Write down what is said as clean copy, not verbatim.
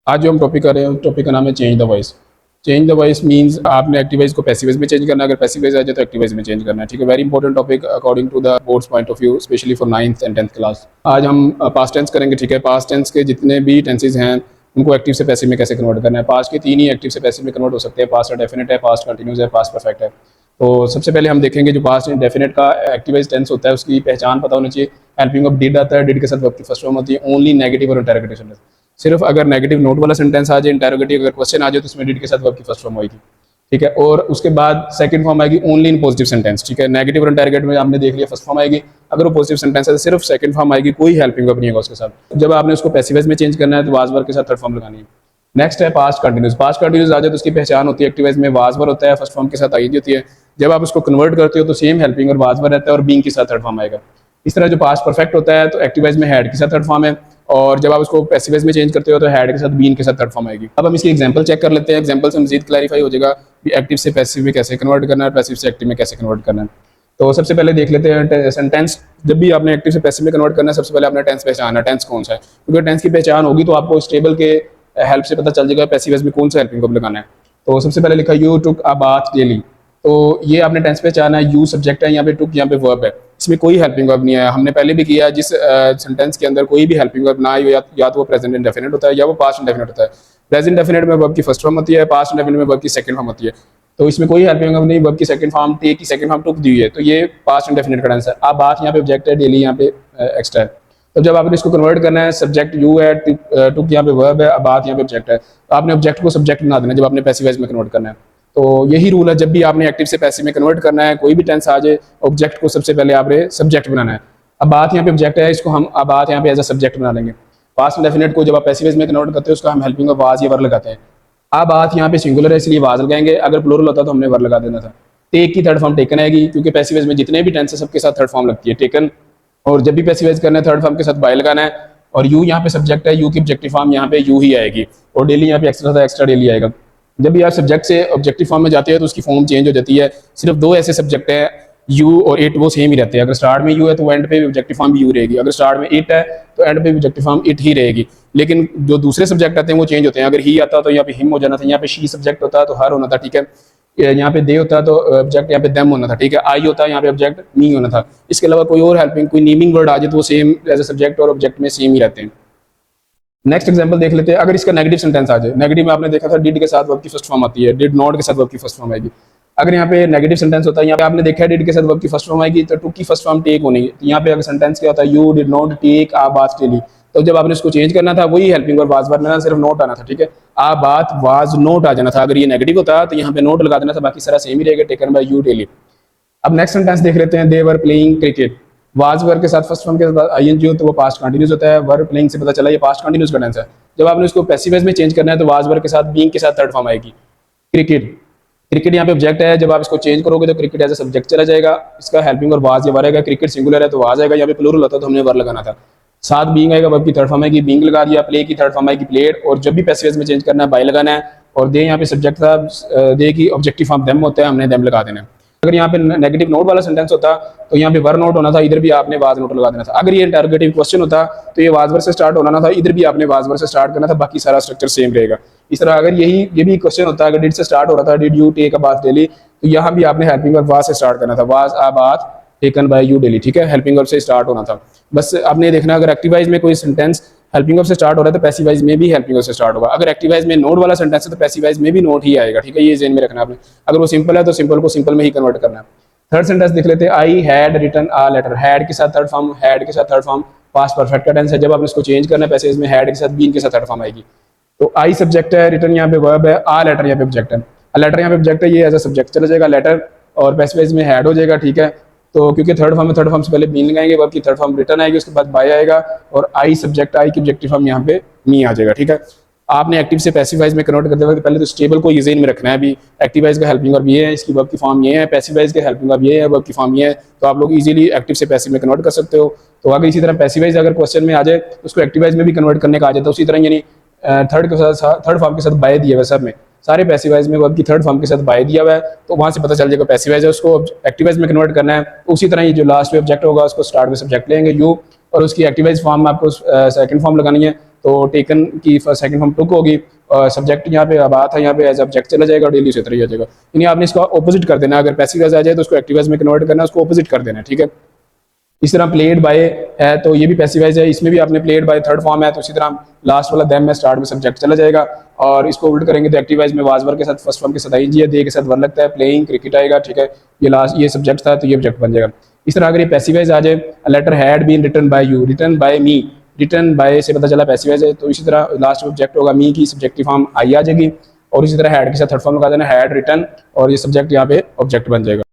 आज जो हम टॉपिक कर रहे हैं टॉपिक का नाम है change the voice. Change the voice means आपने एक्टिव वॉइस को पैसिव वॉइस में चेंज करना है, अगर पैसिव वॉइस आ जाए तो एक्टिव वॉइस में चेंज करना है। ठीक है, very important topic according to the boards point of view, specially for 9th and 10th class. आज हम पास्ट टेंस करेंगे। ठीक है, पास्ट टेंस के जितने भी टेंसेज हैं उनको एक्टिव से पैसिव में कैसे कन्वर्ट करना है। पास्ट के 3 ही एक्टिव से पैसिव में कन्वर्ट हो सकते हैं, पास्ट डेफिनेट है, पास्ट कंटिन्यूस है, पास्ट परफेक्ट है। तो सबसे पहले हम देखेंगे जो पास्ट डेफिनेट का एक्टिवाइज टेंस होता है उसकी पहचान पता होनी चाहिए। हेल्पिंग ऑफ डिड आता है, डिड के साथ वर्ब की फर्स्ट फॉर्म होती है, ओनली नेगेटिव और इंटरोगेटिव। सिर्फ अगर नेगेटिव नोट वाला सेंटेंस आ जाए, इंटरोगेटिव अगर क्वेश्चन आ जाए तो उसमें डिड के साथ वर्ब की फर्स्ट फॉर्म होगी। ठीक है, और उसके बाद सेकंड फॉर्म आएगी ओनली इन पॉजिटिव सेंटेंस। ठीक है, नेगेटिव और इंटरोगेटिव में आपने देख लिया फर्स्ट फॉर्म आएगी, अगर वो पॉजिटिव सेंटेंस है तो सिर्फ सेकंड फॉर्म आएगी, कोई हेल्पिंग वर्ब नहीं होगा उसके साथ। जब आपने उसको पैसिव में चेंज करना है तो वाज वर्ब के साथ थर्ड फॉर्म लगानी है। नेक्स्ट है पास्ट कंटिन्यूस। पास्ट कंटिन्यूस आ जाए तो उसकी पहचान होती है एक्टिव में वाज वर्ब होता है, फर्स्ट फॉर्म के साथ आईएनजी होती है। जब आप उसको कन्वर्ट करते हो तो सेम हेल्पिंग और वाज वर्ब रहता है और बीइंग के साथ थर्ड फॉर्म आएगा। इस तरह जो पास्ट परफेक्ट होता है तो एक्टिव में हैड के साथ थर्ड फॉर्म है, और जब आप उसको पैसिव में चेंज करते हो तो हैड के साथ बीन के साथ थर्ड फॉर्म आएगी। अब हम इसकी एग्जांपल चेक कर लेते हैं, एग्जांपल से मजीद क्लैरिफाई हो जाएगा कि एक्टिव से पैसिव में कैसे कन्वर्ट करना है, पैसिव से एक्टिव में कैसे कन्वर्ट करना है। तो सबसे पहले देख लेते हैं सेंटेंस। जब भी आपने एक्टिव से पैसिव में कन्वर्ट करना है सबसे पहले आपने टेंस पहचानना है, टेंस कौन सा है, क्योंकि टेंस की पहचान होगी तो आपको इस टेबल के हेल्प से पता चल जाएगा पैसिव में कौन सा हेल्पिंग वर्ब लगाना है। तो सबसे पहले लिखा you took a bath daily, तो ये आपने टेंस पहचाना है, यू सब्जेक्ट है, यहाँ पे टुक यहाँ पे वर्ब है, इसमें कोई हेल्पिंग वर्ब नहीं है। हमने पहले भी किया, जिस सेंटेंस के अंदर कोई भी हेल्पिंग वर्ब ना आए या तो वो प्रेजेंट इंडेफिनिट होता है या वो पास्ट इंडेफिनिट होता है। प्रेजेंट इंडेफिनिट में वर्ब की फर्स्ट फॉर्म होती है, पास्ट इंडेफिनिट में वर्ब की सेकंड फॉर्म होती है। तो इसमें कोई हेल्पिंग वर्ब नहीं, वर्ब की सेकंड फॉर्म टेक की सेकंड फॉर्म टुक दी हुई है, तो ये पास्ट इंडेफिनिट का टेंस है। अब बात यहाँ पे ऑब्जेक्ट है, डेली यहाँ पे एक्स्ट्रा है। तो जब आपने इसको कन्वर्ट करना है, सब्जेक्ट यू है, टुक यहाँ पे वर्ब है, अब बात यहाँ पे ऑब्जेक्ट है, तो आपने ऑब्जेक्ट को सब्जेक्ट बना देना जब आपने पैसिव में कन्वर्ट करना है। तो यही रूल है, जब भी आपने एक्टिव से पैसिव में कन्वर्ट करना है, कोई भी टेंस आ जाए, ऑब्जेक्ट को सबसे पहले आपने सब्जेक्ट बनाना है। अब बात यहाँ पे ऑब्जेक्ट है, इसको हम अब बात यहाँ पे एज अ सब्जेक्ट बना लेंगे। पास्ट इंडेफिनिट को जब आप पैसिव में कन्वर्ट करते हैं उसको हम हेल्पिंग ऑफ वाज या वर लगाते हैं। अब बात यहाँ पे सिंगुलर है इसलिए वाज लगाएंगे, अगर प्लूरल होता तो हमने वर लगा देना था। टेक की थर्ड फॉर्म टेकन आएगी, क्योंकि पैसिव में जितने भी टेंस है सबके साथ थर्ड फॉर्म लगती है टेकन, और जब भी पैसिव करना है थर्ड फॉर्म के साथ बाय लगाना है। और यू यहाँ पे सब्जेक्ट है, यू की ऑब्जेक्टिव फॉर्म यहाँ पे यू ही आएगी, और डेली यहाँ पे एक्स्ट्रा था, एक्स्ट्रा डेली आएगा। जब भी आप सब्जेक्ट से ऑब्जेक्टिव फॉर्म में जाते हैं तो उसकी फॉर्म चेंज हो जाती है। सिर्फ दो ऐसे सब्जेक्ट हैं, यू और इट, वो सेम ही रहते हैं। अगर स्टार्ट में यू है तो एंड पे भी ऑब्जेक्टिव फॉर्म भी यू रहेगी, अगर स्टार्ट में इट है तो एंड पे भी ऑब्जेक्टिव फॉर्म इट ही रहेगी। लेकिन जो दूसरे सब्जेक्ट आते हैं वो चेंज होते हैं। अगर ही आता तो यहाँ पे हिम हो जाना था, यहाँ पे शी सब्जेक्ट होता तो हर होना था। ठीक है, यहाँ पे दे होता तो ऑब्जेक्ट यहाँ पे देम होना था। ठीक है, आई होता है यहाँ पे ऑब्जेक्ट मी होना था। इसके अलावा कोई और हेल्पिंग कोई नेमिंग वर्ड आ जाए तो वो सेम एज ए सब्जेक्ट और ऑब्जेक्ट में सेम ही रहते हैं। नेक्स्ट एग्जांपल देख लेते हैं। अगर इसका नेगेटिव सेंटेंस आ जाए, नेगेटिव में आपने देखा था डिड के साथ वर्ब की फर्स्ट फॉर्म आती है, डिड नॉट के साथ वर्ब की फर्स्ट फॉर्म आएगी। अगर यहाँ पे नेगेटिव सेंटेंस होता है, यहाँ पे आपने देखा है डिड के साथ वर्ब की फर्स्ट फॉर्म आएगी तो टू की फर्स्ट फॉर्म टेक होनी है। यहाँ पे अगर सेंटेंस क्या होता है, you did not take a bath daily, तो जब आपने इसको चेंज करना था वही हेल्पिंग वर्ब वाज वरना सिर्फ नोट आना था। ठीक है, आ बात वाज नोट आ जाना था। अगर ये नेगेटिव होता तो यहाँ पे नोट लगा देना था, बाकी सारा सेम ही रहेगा, टेकन बाय यू डेली। अब नेक्स्ट सेंटेंस देख लेते हैं, they were playing cricket. Was verb के साथ फर्स्ट फॉर्म के साथ आईएनजी हो तो वो पास्ट कंटिन्यूस होता है। वर्ब प्लेइंग से पता चला ये पास्ट कंटिन्यूस का टेंस है। जब आपने इसको पैसिव में चेंज करना है तो वाज वर्ब के साथ बीइंग के साथ थर्ड फॉर्म आएगी, क्रिकेट। क्रिकेट यहाँ पे ऑब्जेक्ट है, जब आप इसको चेंज करोगे तो क्रिकेट एज ए सब्जेक्ट चला जाएगा, इसका हेल्पिंग और वाज या वर आएगा। क्रिकेट सिंगुलर है तो वाज आएगा, यहाँ पे प्लूरल होता तो हमने वर लगाना था। साथ बीइंग आएगा, वर्ब की थर्ड फॉर्म आएगी, बीइंग लगा दिया। प्ले की थर्ड फॉर्म आएगी प्लेड, और जब भी पैसिव में चेंज करना है बाय लगाना है। और दे यहाँ पे सब्जेक्ट था, दे की ऑब्जेक्टिव फॉर्म देम होता है, हमने देम लगा देना है। अगर यहाँ पे नेगेटिव नोट वाला सेंटेंस होता तो यहाँ पे वर नोट होना था, इधर भी आपने वाज नोट लगा देना था। अगर ये इंटरोगेटिव क्वेश्चन होता तो ये वाज वर से स्टार्ट होना था, इधर भी आपने वाज वर से स्टार्ट करना था, बाकी सारा स्ट्रक्चर सेम रहेगा। इस तरह अगर ये भी क्वेश्चन होता अगर डिड से स्टार्ट हो रहा था, did you take a bath daily, तो यहाँ भी आपने हेल्पिंग वर्ब वाज से स्टार्ट करना था, was a bath taken by you daily. ठीक है, हेल्पिंग वर्ब से स्टार्ट होना था। बस आपने देखना अगर एक्टिवाइज में कोई सेंटेंस हेल्पिंग वर्ब से स्टार्ट हो रहा है तो पैसिवाइज में भी हेल्पिंग वर्ब से स्टार्ट होगा। अगर एक्टिवाइज में नोट वाला सेंटेंस है तो पैसिवाइज में भी नोट ही आएगा। ठीक है, ये ज़हन में रखना आपने। अगर वो सिंपल है तो सिंपल को सिंपल में ही कन्वर्ट करना है। थर्ड सेंटेंस देख लेते हैं, I had written a letter. Had के साथ थर्ड फॉर्म, हैड के साथ थर्ड फॉर्म पास्ट परफेक्ट का टेंस है। जब आपने इसको चेंज करना है पैसिव में हैड के साथ बीन के साथ थर्ड फॉर्म आएगी। तो आई सब्जेक्ट है, रिटन यहाँ पे वर्ब है, आ लेटर यहाँ पे ऑब्जेक्ट है। लेटर यहाँ पे ऑब्जेक्ट है, ये एज अ सब्जेक्ट चला जाएगा लेटर, और पैसिव में हैड हो जाएगा। ठीक है, तो क्योंकि थर्ड फॉर्म में थर्ड फॉर्म से पहले बीन लगाएंगे, वर्ब की थर्ड फॉर्म रिटर्न आएगी, उसके बाद बाय आएगा, और आई सब्जेक्ट, आई की ऑब्जेक्टिव फॉर्म यहाँ पे मी आ जाएगा। ठीक है, आपने एक्टिव से पैसिवाइज में कन्वर्ट करते वक्त पहले तो स्टेबल को ये ज़हन में रखना है। अभी एक्टिवाइज का हेल्पिंग वर्ब ये है, इसकी वर्ब की फॉर्म ये है, पैसिवाइज का हेल्पिंग वर्ब ये है, वर्ब की फॉर्म ये है, तो आप लोग इजीली एक्टिव से पैसिव में कन्वर्ट कर सकते हो। तो अगर इसी तरह पैसिवाइज अगर क्वेश्चन में आ जाए तो उसको एक्टिवाइज में भी कन्वर्ट करने का आ जाता है उसी तरह, यानी थर्ड फॉर्म के साथ बाय दिया हुआ सब में, सारे पैसिवाइज में वर्ब की थर्ड फॉर्म के साथ बाय दिया हुआ है, तो वहां से पता चल जाएगा पैसिवाइज है, उसको एक्टिवाइज में कन्वर्ट करना है। उसी तरह ये जो लास्ट में ऑब्जेक्ट होगा उसको स्टार्ट में सब्जेक्ट लेंगे यू, और उसकी एक्टिवाइज फॉर्म में आपको सेकंड फॉर्म लगानी है, तो टेकन की फर्स्ट सेकंड फॉर्म टुक होगी, सब्जेक्ट यहाँ पे अब था, यहाँ पे एज ऑब्जेक्ट चला जाएगा और डेली उसी तरह ही आ जाएगा। यानी आपने इसका ऑपोजिट कर देना, अगर पैसिव वॉइस आ जाए तो उसको एक्टिव वॉइस में कन्वर्ट करना है, उसको ऑपोजिट कर देना है, ठीक है। इस तरह प्लेड बाय है तो ये भी पैसिव वॉइस है, इसमें भी आपने प्लेड बाय थर्ड फॉर्म है, तो इसी तरह लास्ट वाला देम में स्टार्ट में सब्जेक्ट चला जाएगा, और इसको उल्ट करेंगे तो एक्टिव वॉइस में वाज वर्ब के साथ फर्स्ट फॉर्म के साथ आईएनजी है, दे के साथ वर्ब लगता है, प्लेइंग क्रिकेट आएगा, ठीक है। ये लास्ट ये सब्जेक्ट था तो ये ऑब्जेक्ट बन जाएगा। इस तरह अगर ये पैसिव वॉइस आ जाए, letter had been written by you, written by me, written by से पता चला पैसिव वॉइस है, तो इसी तरह लास्ट ऑब्जेक्ट होगा मी की सब्जेक्टिव फॉर्म आई आ जाएगी, और इसी तरह हैड के साथ थर्ड फॉर्म लगा देना, हैड रिटन, और ये सब्जेक्ट यहाँ पे ऑब्जेक्ट बन जाएगा।